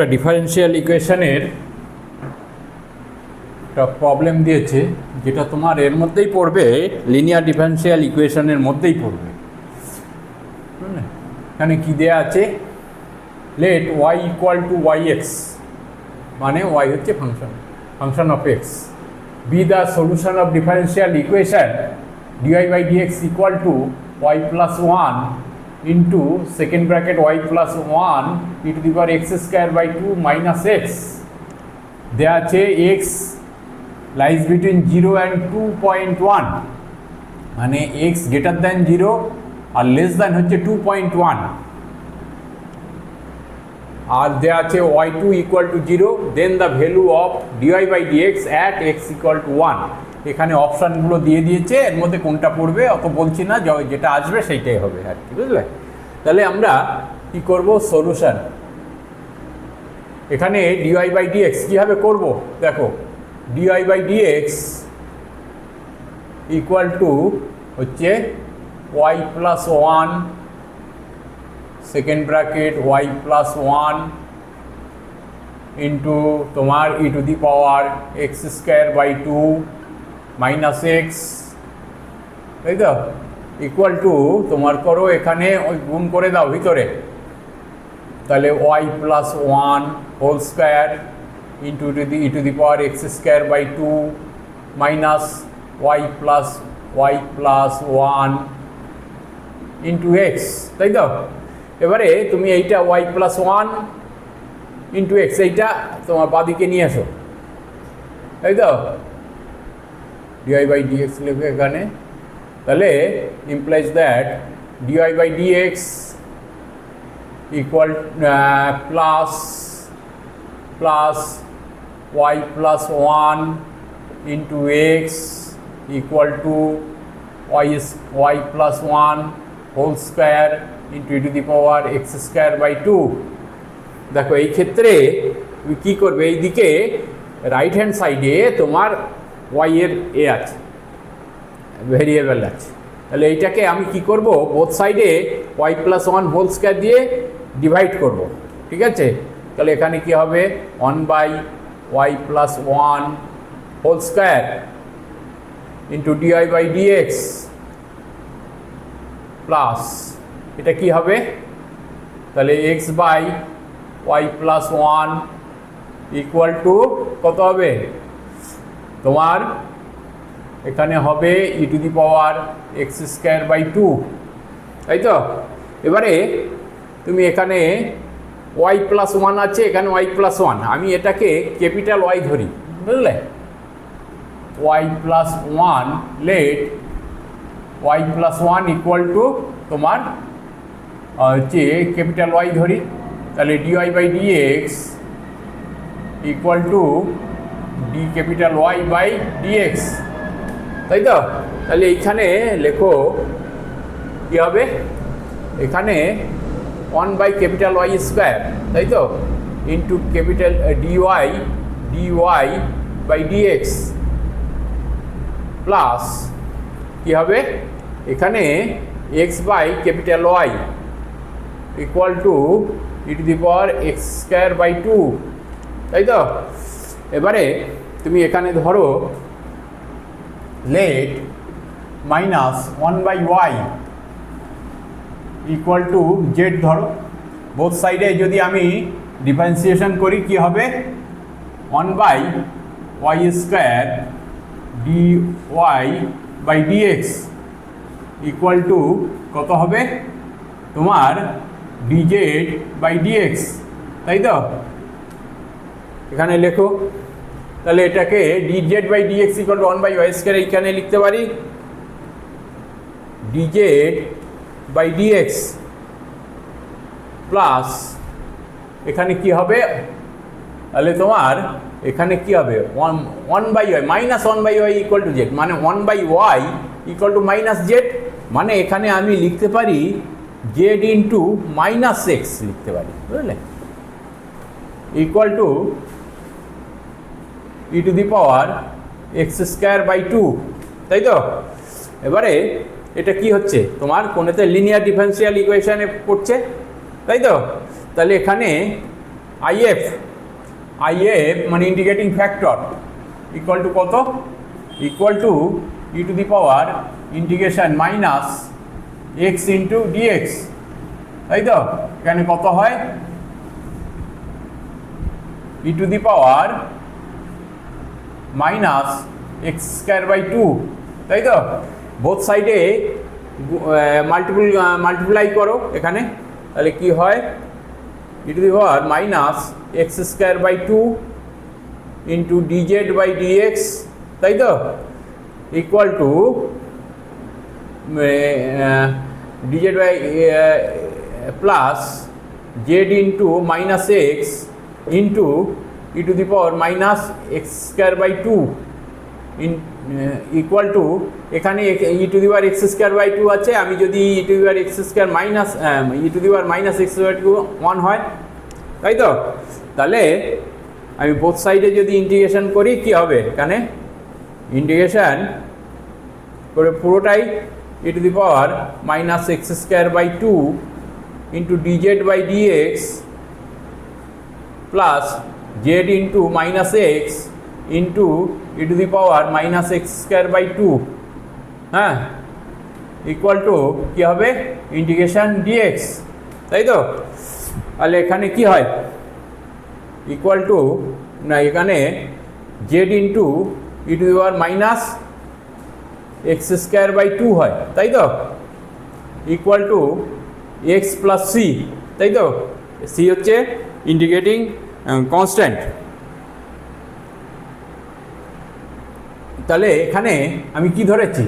একটা ডিফারেন্সিয়াল ইকুয়েশনের একটা প্রবলেম দিয়েছে, যেটা তোমার এর মধ্যেই পড়বে, লিনিয়ার ডিফারেন্সিয়াল ইকুয়েশনের মধ্যেই পড়বে। এখানে কি দেয়া আছে, let y equal to y x, মানে ওয়াই হচ্ছে function of x, be the solution of differential equation d y by dx equal to y plus one into second bracket y plus one e to the power x square by two minus x. দেওয়া আছে x lies between 0 and 2.1, মানে x greater than 0 আর less than হচ্ছে 2.1। আর দেওয়া আছে y2 equal two 0, then the value of d y by dx at x equal to 1। এখানে অপশানগুলো দিয়ে দিয়েছে, এর মধ্যে কোনটা পড়বে অত বলছি না, যেটা আসবে সেইটাই হবে আর কি, বুঝলে? তাহলে আমরা কি করব, সলিউশন। এখানে ডিওয়াই বাই ডিএক্স কীভাবে করব দেখো, dy by dx equal to হচ্ছে y plus one second bracket y plus one into তোমার e to the power x square by two minus x, তাই তো, ইকুয়াল টু তোমার করো এখানে ওই গুণ করে দাও ভিতরে, তাহলে y plus one whole square into e to the power x square by two minus y plus one into x, তাই তো। এবারে তুমি এইটা y plus one into x এইটা তোমার বাদিকে নিয়ে আসো, তাই তো, ডিওয়াই বাই ডিএক্স লিখবে এখানে, তাহলে implies that d y by dx equal plus y plus one into x equal to y plus one whole square into e to the power x square by two. দেখো এই ক্ষেত্রে তুমি কী করবে, এই দিকে রাইট হ্যান্ড সাইডে তোমার ওয়াই এর এ আছে, ভেরিয়েবল আছে, তাহলে এইটাকে আমি কি করব, বোথ সাইডে y plus one whole square দিয়ে ডিভাইড করব, ঠিক আছে। তাহলে এখানে কি হবে, 1/y plus one whole square into dy by dx plus এটা কি হবে, তাহলে x by y plus one equal to কত হবে, তোমার এখানে হবে e to the power x square by two, তাই তো। এবারে তুমি এখানে ওয়াই প্লাস ওয়ান আছে, এখানে ওয়াই প্লাস ওয়ান, আমি এটাকে ক্যাপিটাল ওয়াই ধরি, বুঝলে, y plus one, let y plus one equal to তোমার হচ্ছে ক্যাপিটাল ওয়াই ধরি, তাহলে dy by dx equal to d capital y by dx, তাই তো। তাহলে এইখানে লেখো কী হবে, এখানে 1 ক্যাপিটাল ওয়াই স্কোয়ার, তাই তো, into capital dy by dx plus কী হবে, এখানে x by capital y equal to e to the power x square by two, তাই তো। এবারে তুমি এখানে ধরো let minus 1/y equal to z ধরো, বোথ সাইডে যদি আমি ডিফারেন্সিয়েশন করি কি হবে, 1/y square dy by dx equal to কত হবে, তোমার ডিজেড বাই ডিএক্স, তাই তো। এখানে লেখো, তাহলে এটাকে d z by dx equal to 1/y square এইখানে লিখতে পারি, ডিজেড বাই ডিএক্স প্লাস এখানে কি হবে, তাহলে তোমার এখানে কি হবে, 1/y minus 1/y equal to Z, মানে 1/y equal to minus Z, মানে এখানে আমি লিখতে পারি জেড ইন্টু মাইনাস এক্স লিখতে পারি, বুঝলে, equal to e to the power x square by two, তাই তো। এবারে এটা কি হচ্ছে, তোমার কোনেতে লিনিয়ার ডিফারেন্সিয়াল ইকুয়েশনে পড়ছে, তাই তো। তাহলে এখানে আইএফ মানে ইন্টিগ্রেটিং ফ্যাক্টর ইকুয়াল টু কত, equal to e to the power integration minus x into dx, তাই তো? এখানে কত হয়, e to the power minus x square by two, তাই তো? বোথ সাইডে মাল্টিপ্লাই করো এখানে, তাহলে কি হয়, e to the power minus x square by two into dz by dx, তাই তো? Equal to dz by plus z into minus x into e to the power minus x square by two equal to, এখানে e to the power x square by two আছে, আমি যদি e to the power x square minus e to the power minus x by two 1 হয়, তাই তো? তাহলে আমি both সাইডে যদি ইন্টিগ্রেশন করি কি হবে, এখানে ইন্টিগ্রেশন করে পুরোটাই e to the power minus x square by two into dz by dx plus z into minus x into e to the power minus x square by two, হ্যাঁ, equal to কী হবে, integration dx, তাই তো? তাহলে এখানে কি হয়, equal to, না এখানে z into e to the power minus x square by two হয়, তাই তো? Equal to x plus c, তাই তো? সি হচ্ছে ইন্টিগ্রেটিং কনস্ট্যান্ট। তাহলে এখানে আমি কি ধরেছি,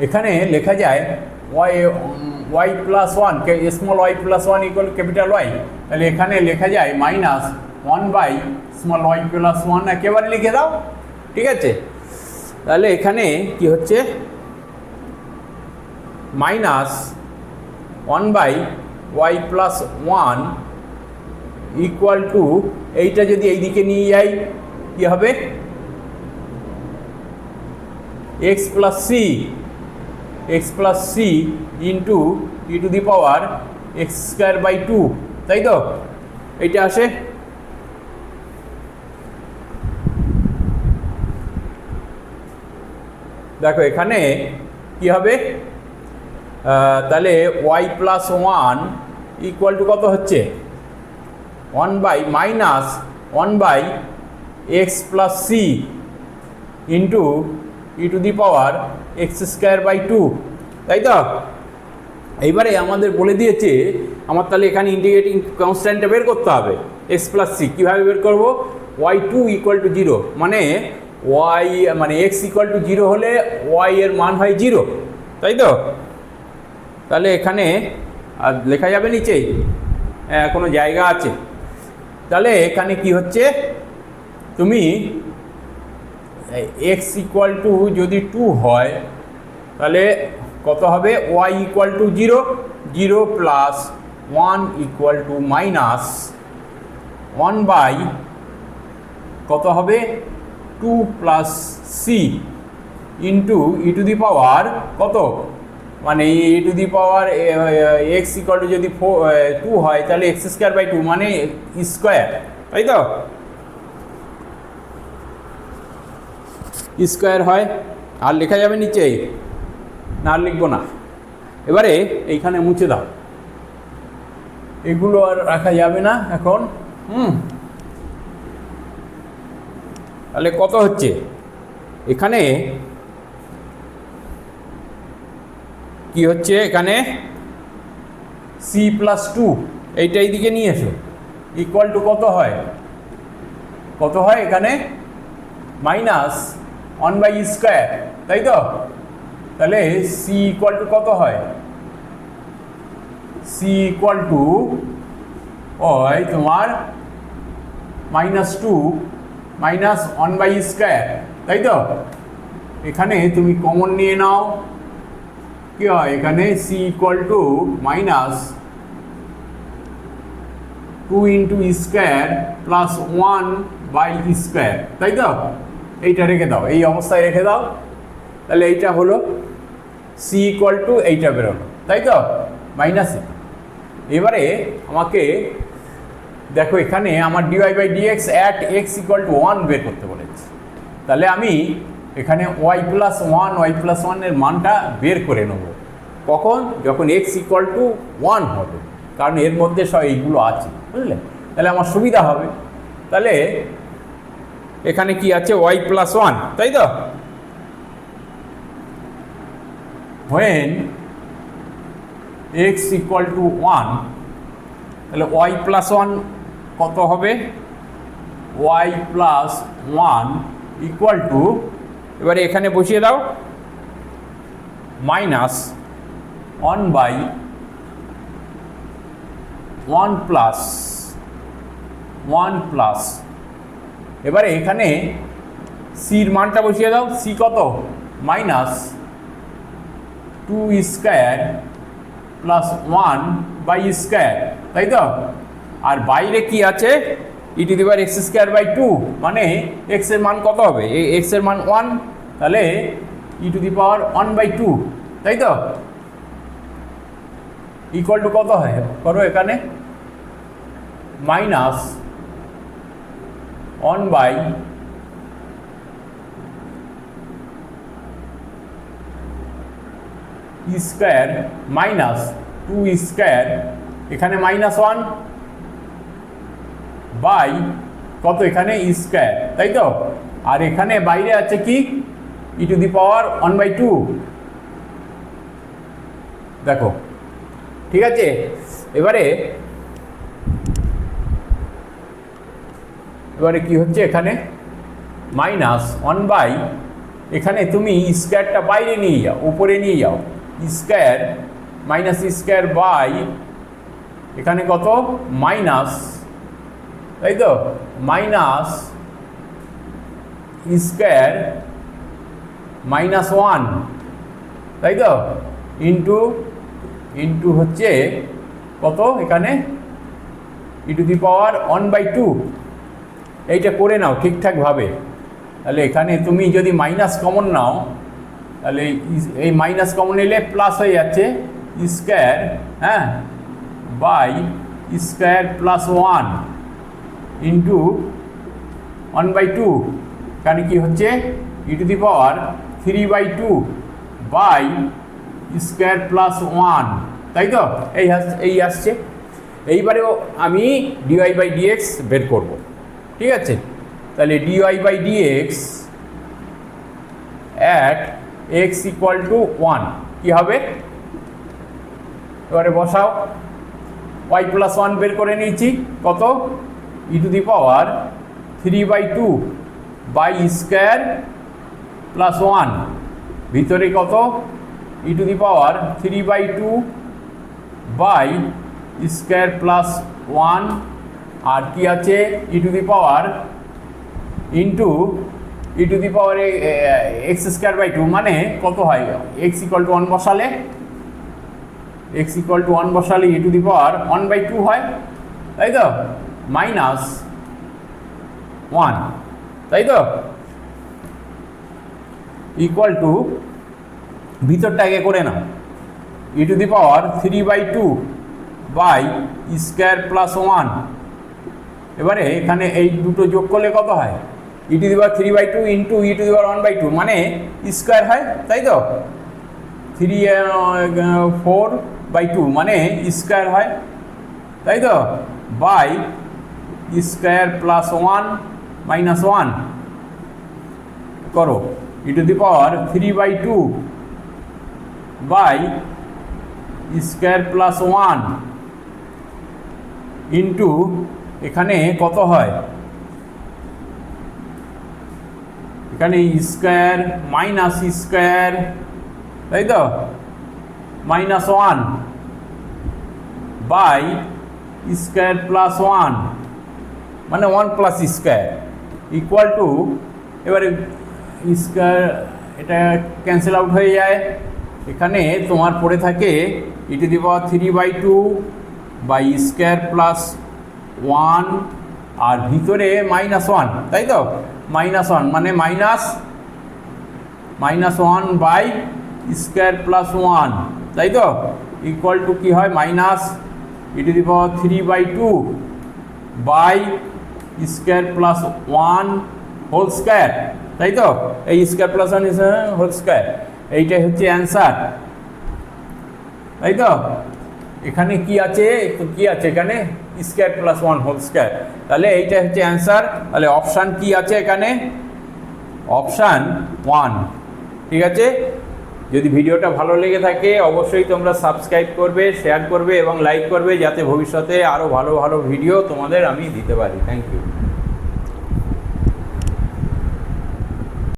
এখানে লেখা যায় y plus one, small y plus one equal capital y, তাহলে এখানে লেখা যায় মাইনাস 1 বাই স্মল ওয়াই প্লাস ওয়ান, একেবারে লিখে দাও, ঠিক আছে? তাহলে এখানে কি হচ্ছে, minus 1 by y plus one equal to, এইটা যদি এইদিকে নিয়ে যাই কি হবে, x plus c into e to the power x square by two, তাই তো? এইটা আসে। দেখো এখানে কি হবে, তাহলে y plus one equal to কত হচ্ছে, 1 by minus 1 by x plus c into e to the power x square by two, তাই তো? এইবারে আমাদের বলে দিয়েছে আমার তাহলে এখানে ইন্টিগ্রেটিং কনস্ট্যান্টটা বের করতে হবে, এক্স প্লাস সি। কীভাবে বের করবো, y two equal to zero, মানে ওয়াই মানে এক্স ইকুয়াল টু জিরো হলে ওয়াই এর মান হয় জিরো, তাই তো? তাহলে এখানে আর লেখা যাবে নিচেই, কোনো জায়গা আছে, তাহলে এখানে কি হচ্ছে, তুমি এক্স ইকুয়াল টু যদি 2 হয় তাহলে কত হবে, y equal to zero, zero plus 1 equal to minus 1 by কত হবে, 2 plus c into e to the power কত, মানে e to the power x equal to যদি 2 হয় তাহলে এক্স স্কোয়ার বাই টু মানে স্কোয়ার, তাই তো? স্কোয়ার হয়, আর লেখা যাবে নিচে, না আর লিখবো না। এবারে এইখানে মুছে দাও, এগুলো আর রাখা যাবে না এখন। তাহলে কত হচ্ছে, এখানে কি হচ্ছে, এখানে সি প্লাস টু, এইটা এইদিকে নিয়ে এসো, ইকুয়াল টু কত হয়, কত হয় এখানে মাইনাস 1 বাই স্কোয়ার, তাই তো? তাহলে সি ইকুয়াল টু কত হয়, সি ইকুয়াল টু ওই তোমার -2 মাইনাস 1 বাই স্কোয়ার, তাই তো? এখানে তুমি কমন নিয়ে নাও, কি হয় এখানে C equal to minus 2 into square plus 1 by square, তাই তো? এইটা রেখে দাও, এই অবস্থায় রেখে দাও, তাহলে এইটা হলো সি ইকুয়াল টু এইটা বেরোলো, তাই তো? মাইনাস। এবারে আমাকে দেখো এখানে আমার dy by dx at x equal to 1 বের করতে বলেছে। তাহলে আমি এখানে ওয়াই প্লাস ওয়ানের মানটা বের করে নেব কখন, যখন এক্স ইকুয়াল টু 1 হবে, কারণ এর মধ্যে সব এইগুলো আছে, বুঝলে? তাহলে আমার সুবিধা হবে। তাহলে এখানে কি আছে, ওয়াই প্লাস 1, তাই তো? when x ইকুয়াল টু 1, তাহলে ওয়াই প্লাস 1 কত হবে, ওয়াই প্লাস 1 ইকুয়াল টু, এবারে এখানে বসিয়ে দাও, মাইনাস 1 বাই 1 প্লাস, এবারে এখানে সির মানটা বসিয়ে দাও, সি কত, minus 2 square plus 1 by square, তাই তো? আর বাইরে কি আছে, e to the power x square by 2, মানে এক্স এর মান কত হবে, এক্স এর মান 1, তাহলে ই টু দি পাওয়ার 1 বাই 2, তাই তো? ইকুয়াল টু কত হয়, করো এখানে minus 1 by square minus 2 square, এখানে মাইনাস 1 বাই কত, এখানে স্কয়ার, তাই তো? আর এখানে বাইরে আছে কি, ই টু দি পাওয়ার 1 বাই 2, দেখো, ঠিক আছে? এবারে কি হচ্ছে, এখানে মাইনাস 1 বাই, এখানে তুমি স্কয়ারটা বাইরে নিয়ে যাও, উপরে নিয়ে যাও, স্কয়ার মাইনাস স্কয়ার বাই, এখানে কত, মাইনাস, তাই তো? মাইনাস স্কয়ার মাইনাস 1, তাই তো? ইন্টু হচ্ছে কত, এখানে e to the power 1 by 2, এইটা করে নাও ঠিকঠাকভাবে। তাহলে এখানে তুমি যদি মাইনাস কমন নাও, তাহলে এই মাইনাস কমন নিলে প্লাস হয়ে যাচ্ছে, স্কয়ার, হ্যাঁ, by square plus 1 into 1 by 2, এখানে কি হচ্ছে, e to the power 3 by 2 by square plus 1, তাই তো? এই আসছে। এইবারেও আমি ডিওয়াই বাই ডিএক্স বের করব, ঠিক আছে? তাহলে dy by dx at x equal to 1 কী হবে, এবারে বসাও, ওয়াই প্লাস 1 বের করে নিয়েছি, কত, e to the power 3 by 2 by square plus 1, ভিতরে কত, e to the power 3 by 2 by square plus 1, আর কি আছে, e to the power into e to the power x square by 2, মানে কত হয়, এক্স ইকুয়াল টু 1 বসালে, ই to the power 1 by 2 হয়, তাই তো? মাইনাস 1, তাই তো? ইকুয়াল টু, ভিতরটা আগে করে নাও, e to the power 3 by 2 by square plus 1, এবারে এখানে এই দুটো যোগ করলে কত হয়, e to the power 3 by 2 into e to the power 1 by 2, মানে স্কয়ার হয়, তাই তো? 4 বাই 2 মানে স্কয়ার হয়, তাই তো? বাই স্কয়ার প্লাস 1 মাইনাস 1 করো, e to the power 3 by 2 by square plus 1 into, এখানে কত হয়, এখানে স্কয়ার মাইনাস স্কয়ার, তাই তো? মাইনাস 1 বাই স্কয়ার প্লাস 1, মানে 1 প্লাস স্কয়ার ইকুয়াল টু, এবারে স্কয়ার এটা ক্যান্সেল আউট হয়ে যায়, এখানে তোমার পড়ে থাকে e to the power 3 by 2 by square plus 1, আর ভিতরে মাইনাস 1, তাই তো? মাইনাস 1 মানে মাইনাস 1 বাই স্কয়ার প্লাস 1, তাই তো? ইকুয়াল টু কি হয়, minus e to the power 3 by 2 by square plus one whole square, তাই তো? এই square plus one whole square, এইটাই হচ্ছে অ্যান্সার, তাই তো? এখানে কি আছে, কি আছে এখানে? Square plus one whole square, তাহলে এইটা হচ্ছে অ্যান্সার। তাহলে অপশান কি আছে এখানে? Option one. ঠিক আছে, যদি ভিডিওটা ভালো লেগে থাকে অবশ্যই তোমরা সাবস্ক্রাইব করবে, শেয়ার করবে এবং লাইক করবে, যাতে ভবিষ্যতে আরও ভালো ভালো ভিডিও তোমাদের আমি দিতে পারি। Thank you.